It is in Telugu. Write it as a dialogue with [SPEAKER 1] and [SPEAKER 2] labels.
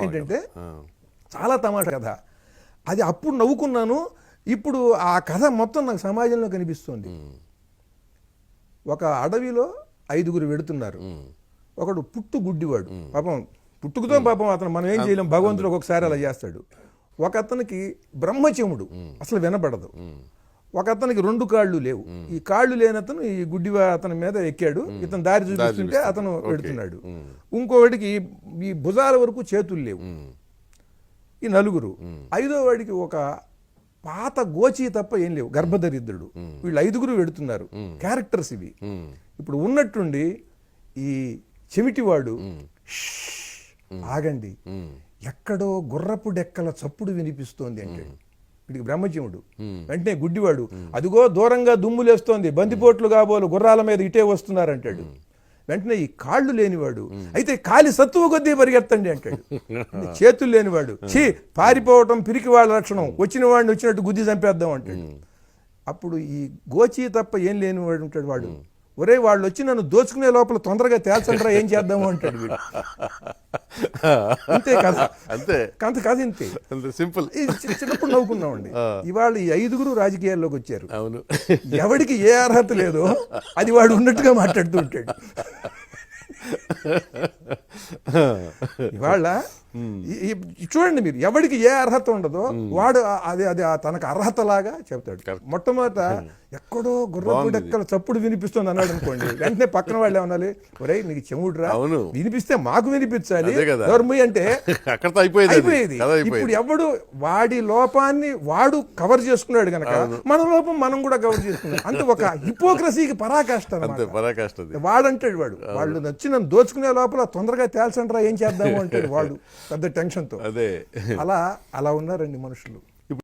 [SPEAKER 1] ఏంటంటే చాలా తమాషా కథ. అది అప్పుడు నవ్వుకున్నాను. ఇప్పుడు ఆ కథ మొత్తం నాకు సమాజంలో కనిపిస్తుంది. ఒక అడవిలో 5గురు వెడుతున్నారు. ఒకడు పుట్టు గుడ్డివాడు, పాపం పుట్టుకతో పాపం అతను మనం ఏం చేయలేం, భగవంతుడు ఒకసారి అలా చేస్తాడు. ఒక అతనికి బ్రహ్మచముడు, అసలు వినపడదు. ఒక అతనికి 2 కాళ్ళు లేవు. ఈ కాళ్ళు లేని అతను ఈ గుడ్డి అతని మీద ఎక్కాడు, ఇతను దారి చూపిస్తుంటే అతను వెడుతున్నాడు. ఇంకోవాడికి ఈ భుజాల వరకు చేతులు లేవు. ఈ 4. 5వ వాడికి ఒక పాత గోచి తప్ప ఏం లేవు, గర్భదరిద్రుడు. వీళ్ళు 5గురు వెడుతున్నారు. క్యారెక్టర్స్ ఇవి. ఇప్పుడు ఉన్నట్టుండి ఈ చెమిటివాడు ఆగండి, ఎక్కడో గుర్రపు డెక్కల చప్పుడు వినిపిస్తోంది అంటాడు. వీడికి బ్రహ్మచముడు. వెంటనే గుడ్డివాడు, అదిగో దూరంగా దుమ్ములేస్తోంది, బందిపోట్లు కాబోలు గుర్రాల మీద ఇటే వస్తున్నారంటాడు. వెంటనే ఈ కాళ్ళు లేనివాడు, అయితే కాలి సత్తువ కొద్దీ పరిగెత్తండి అంటాడు. చేతులు లేనివాడు, ఛీ పారిపోవటం పిరికి వాళ్ళ లక్షణం, వచ్చిన వాడిని వచ్చినట్టు గుద్ది చంపేద్దాం అంటాడు. అప్పుడు ఈ గోచి తప్ప ఏం లేనివాడు ఉంటాడు వాడు, ఒరే వాళ్ళు వచ్చి నన్ను దోచుకునే లోపల తొందరగా తేల్చండ్రా ఏం చేద్దాము అంటాడు వీడు. అంతే కథ, అంతే కథ, ఇంతే సింపుల్. చిన్నప్పుడు నవ్వుకున్నామండి. ఇవాళ ఈ 5గురు రాజకీయాల్లోకి వచ్చారు. అవును, ఎవడికి ఏ అర్హత లేదో అది వాడు ఉన్నట్టుగా మాట్లాడుతూ ఉంటాడు. ఇవాళ చూడండి మీరు, ఎవడికి ఏ అర్హత ఉండదో వాడు అది తనకు అర్హత లాగా చెప్తాడు. మొట్టమొదట ఎక్కడో గుర్రపు డెక్కల చప్పుడు వినిపిస్తుంది అన్నాడు అనుకోండి, వెంటనే పక్కన వాళ్ళు ఏమనాలి, ఒరే నీకు చెవుడురా, వినిపిస్తే మాకు వినిపించాలి, దొరముయ్ అంటే అయిపోయేది. ఇప్పుడు ఎవడు వాడి లోపాన్ని వాడు కవర్ చేసుకున్నాడు గనక మన లోపం మనం కూడా కవర్ చేసుకున్నాం. అంటే ఒక హిపోక్రసీకి పరాకాష్ట. వాడంటాడు వాడు, వాళ్ళు నచ్చి నన్ను దోచుకునే లోపల తొందరగా తేల్చండ్రా ఏం చేద్దాము అంటాడు వాడు పెద్ద టెన్షన్తో. అలా ఉన్నారండి మనుషులు.